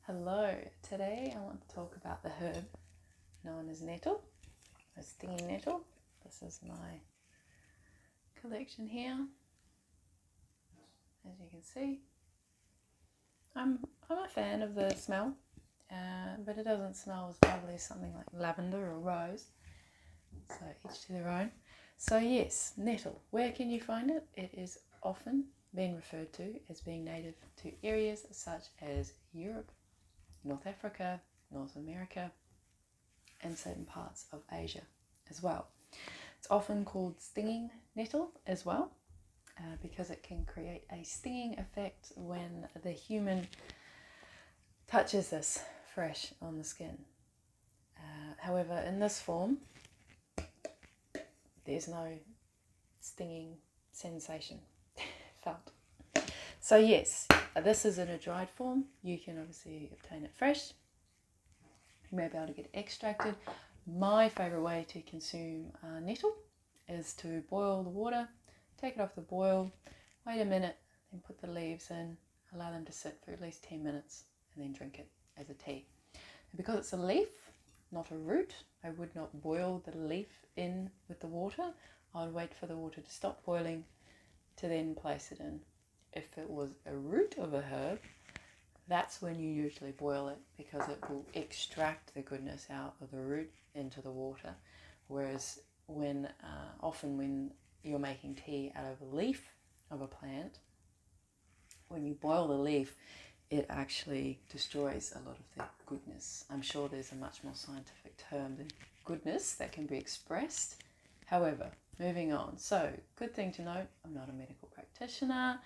Hello, today I want to talk about the herb known as nettle, a stinging nettle. This is my collection here, as you can see. I'm a fan of the smell, but it doesn't smell as lovely as something like lavender or rose, so each to their own. So yes, nettle, where can you find it? It is often been referred to as being native to areas such as Europe, North Africa, North America, and certain parts of Asia as well. It's often called stinging nettle as well, because it can create a stinging effect when the human touches this fresh on the skin. However, in this form, there's no stinging sensation felt. So yes, this is in a dried form. You can obviously obtain it fresh. You may be able to get it extracted. My favourite way to consume nettle is to boil the water, take it off the boil, wait a minute, then put the leaves in, allow them to sit for at least 10 minutes, and then drink it as a tea. And because it's a leaf, not a root, I would not boil the leaf in with the water. I would wait for the water to stop boiling to then place it in. If it was a root of a herb, that's when you usually boil it, because it will extract the goodness out of the root into the water. Whereas often when you're making tea out of a leaf of a plant, when you boil the leaf, it actually destroys a lot of the goodness. I'm sure there's a much more scientific term than goodness that can be expressed. However, moving on. So, good thing to note, I'm not a medical practitioner.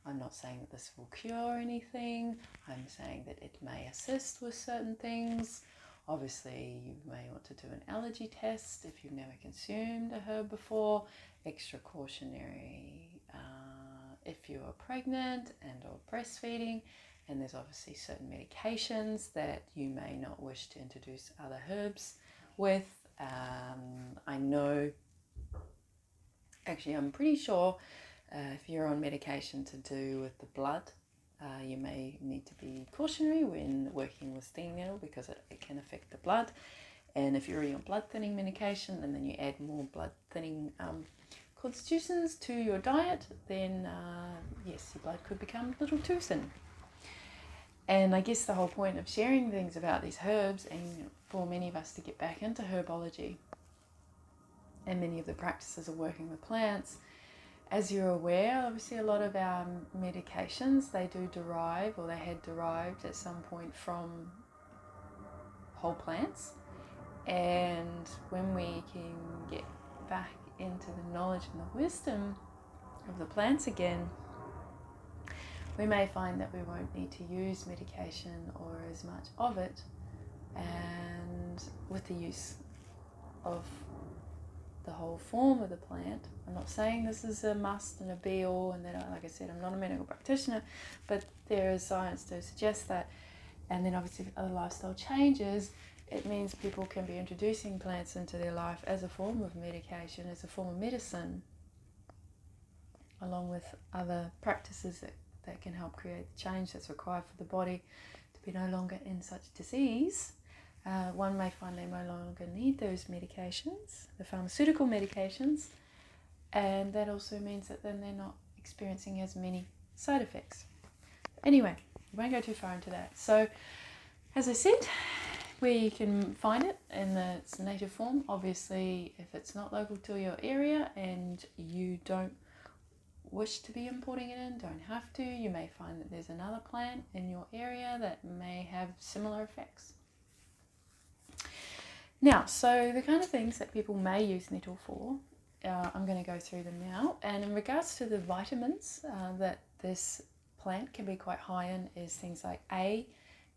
I'm not saying that this will cure anything. I'm saying that it may assist with certain things. Obviously, you may want to do an allergy test if you've never consumed a herb before. Extra cautionary if you are pregnant and or breastfeeding. And there's obviously certain medications that you may not wish to introduce other herbs with. I'm pretty sure if you're on medication to do with the blood, you may need to be cautionary when working with stinging nettle, because it can affect the blood. And if you're already on blood thinning medication and then you add more blood thinning constitutions to your diet, then yes, your blood could become a little too thin. And I guess the whole point of sharing things about these herbs, and for many of us to get back into herbology and many of the practices of working with plants, as you're aware, obviously a lot of our medications, they do derive, or they had derived at some point, from whole plants. And when we can get back into the knowledge and the wisdom of the plants again, we may find that we won't need to use medication or as much of it, and with the use of the whole form of the plant. I'm not saying this is a must and a be all, and that, like I said, I'm not a medical practitioner, but there is science to suggest that. And then obviously with other lifestyle changes, it means people can be introducing plants into their life as a form of medication, as a form of medicine, along with other practices that can help create the change that's required for the body to be no longer in such disease. One may find they no longer need those medications, the pharmaceutical medications, and that also means that then they're not experiencing as many side effects. Anyway, we won't go too far into that. So, as I said, where you can find it in its native form, obviously if it's not local to your area and you don't wish to be importing it in, don't have to, you may find that there's another plant in your area that may have similar effects. Now, so the kind of things that people may use nettle for, I'm going to go through them now. And in regards to the vitamins that this plant can be quite high in, is things like A,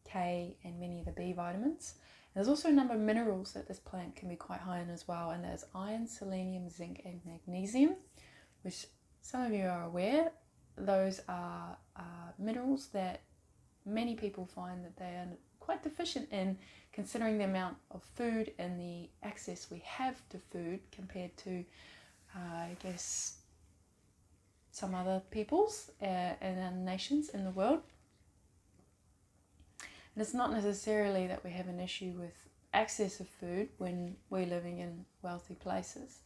K, and many of the B vitamins. And there's also a number of minerals that this plant can be quite high in as well, and there's iron, selenium, zinc, and magnesium, which some of you are aware. Those are minerals that many people find that they are quite deficient in, considering the amount of food and the access we have to food compared to, I guess, some other peoples and nations in the world. And it's not necessarily that we have an issue with access of food when we're living in wealthy places.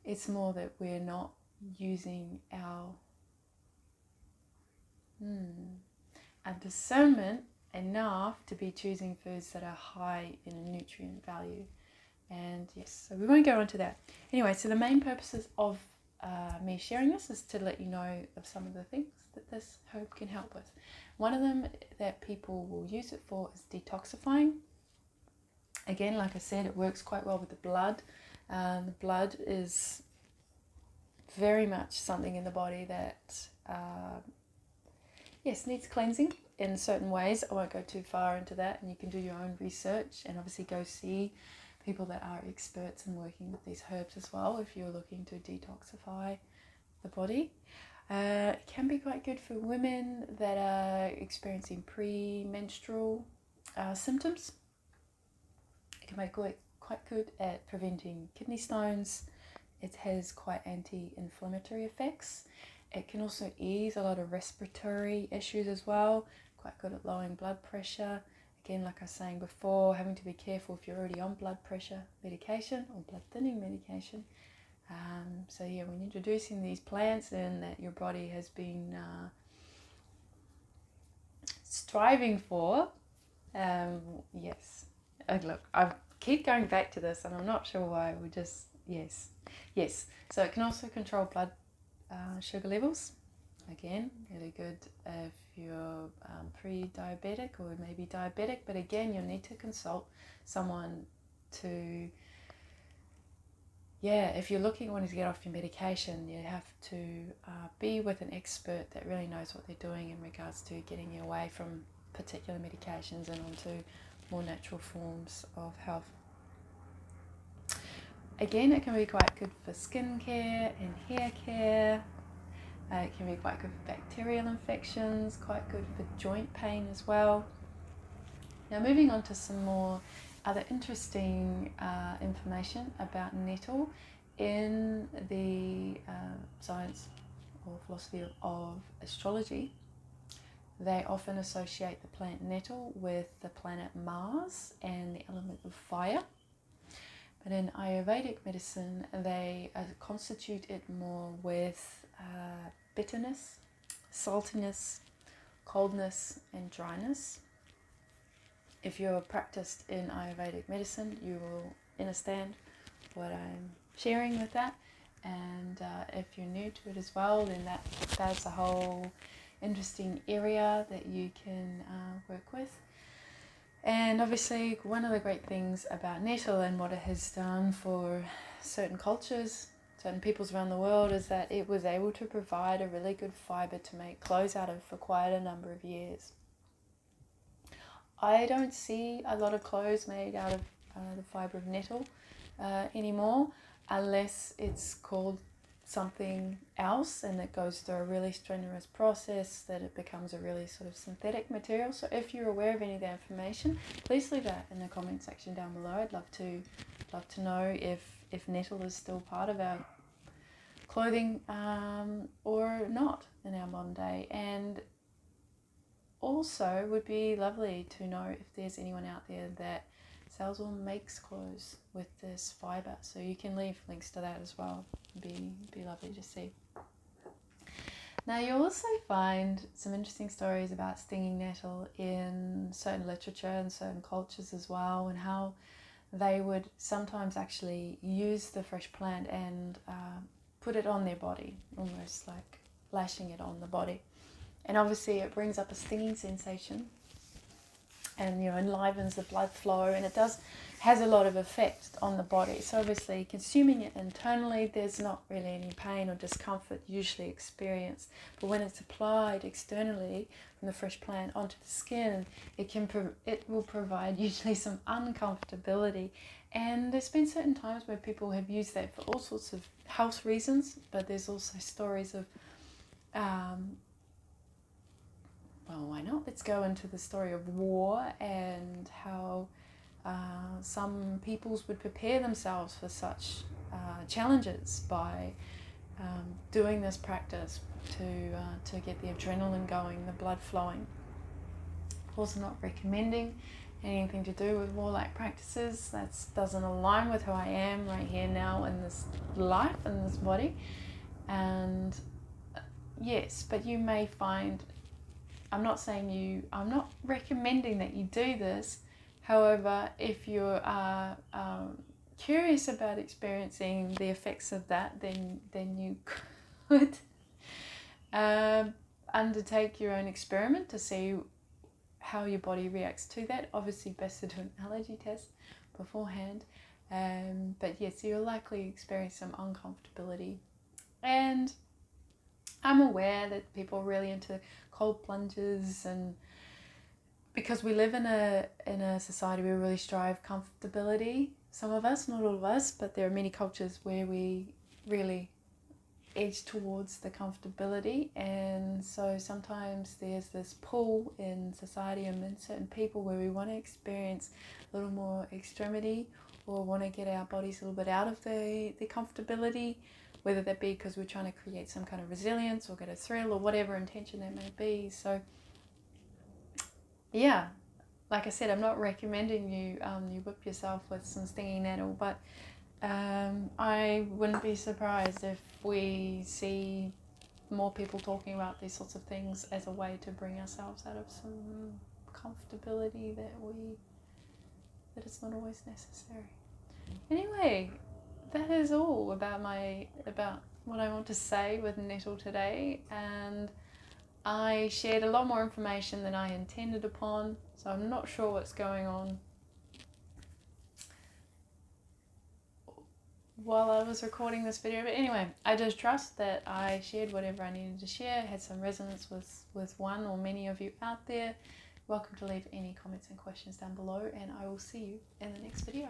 It's more that we're not using our discernment enough to be choosing foods that are high in nutrient value. And yes, so we won't go into that. Anyway, so the main purposes of me sharing this is to let you know of some of the things that this herb can help with. One of them that people will use it for is detoxifying. Again, like I said, it works quite well with the blood. The blood is very much something in the body that needs cleansing in certain ways. I won't go too far into that, and you can do your own research and obviously go see people that are experts in working with these herbs as well if you're looking to detoxify the body. It can be quite good for women that are experiencing premenstrual symptoms. It can be quite good at preventing kidney stones. It has quite anti-inflammatory effects. It can also ease a lot of respiratory issues as well. Quite good at lowering blood pressure. Again, like I was saying before, having to be careful if you're already on blood pressure medication or blood thinning medication. So yeah, when introducing these plants in that your body has been striving for, yes. Look, I keep going back to this and I'm not sure why. Yes. So it can also control blood sugar levels. Again, really good if you're pre-diabetic or maybe diabetic, but again, you'll need to consult someone to, if you're wanting to get off your medication, you have to be with an expert that really knows what they're doing in regards to getting you away from particular medications and onto more natural forms of health. Again, it can be quite good for skin care and hair care. It can be quite good for bacterial infections, quite good for joint pain as well. Now moving on to some more other interesting information about nettle. In the science or philosophy of astrology, they often associate the plant nettle with the planet Mars and the element of fire. But in Ayurvedic medicine, they constitute it more with bitterness, saltiness, coldness, and dryness. If you're practiced in Ayurvedic medicine, you will understand what I'm sharing with that. And if you're new to it as well, then that's a whole interesting area that you can work with. And obviously, one of the great things about nettle and what it has done for certain cultures, certain peoples around the world, is that it was able to provide a really good fibre to make clothes out of for quite a number of years. I don't see a lot of clothes made out of the fibre of nettle anymore, unless it's called something else and it goes through a really strenuous process that it becomes a really sort of synthetic material. So if you're aware of any of that information, please leave that in the comment section down below. I'd love to know if nettle is still part of our clothing or not in our modern day. And also would be lovely to know if there's anyone out there that sells or makes clothes with this fibre. So you can leave links to that as well. Be lovely to see. Now you'll also find some interesting stories about stinging nettle in certain literature and certain cultures as well, and how they would sometimes actually use the fresh plant and put it on their body, almost like lashing it on the body. And obviously it brings up a stinging sensation and enlivens the blood flow, and it has a lot of effect on the body. So obviously consuming it internally, there's not really any pain or discomfort usually experienced, but when it's applied externally from the fresh plant onto the skin, it will provide usually some uncomfortability. And there's been certain times where people have used that for all sorts of health reasons, but there's also stories of well, why not? Let's go into the story of war and how some peoples would prepare themselves for such challenges by doing this practice to get the adrenaline going, the blood flowing. course, I'm not recommending anything to do with warlike practices. That doesn't align with who I am right here now in this life, in this body. And yes, but you may find, I'm not recommending that you do this. However, if you are curious about experiencing the effects of that, then you could undertake your own experiment to see how your body reacts to that. Obviously, best to do an allergy test beforehand. But yes, you'll likely experience some uncomfortability. And I'm aware that people are really into cold plunges, and because we live in a society where we really strive comfortability. Some of us, not all of us, but there are many cultures where we really edge towards the comfortability, and so sometimes there's this pull in society and in certain people where we want to experience a little more extremity, or want to get our bodies a little bit out of the comfortability, whether that be because we're trying to create some kind of resilience or get a thrill or whatever intention that may be. So yeah, like I said, I'm not recommending you whip yourself with some stinging nettle, but I wouldn't be surprised if we see more people talking about these sorts of things as a way to bring ourselves out of some comfortability that it's not always necessary. Anyway, that is all about what I want to say with Nettle today, and I shared a lot more information than I intended upon, so I'm not sure what's going on while I was recording this video. But anyway, I just trust that I shared whatever I needed to share, had some resonance with one or many of you out there. Welcome to leave any comments and questions down below, and I will see you in the next video.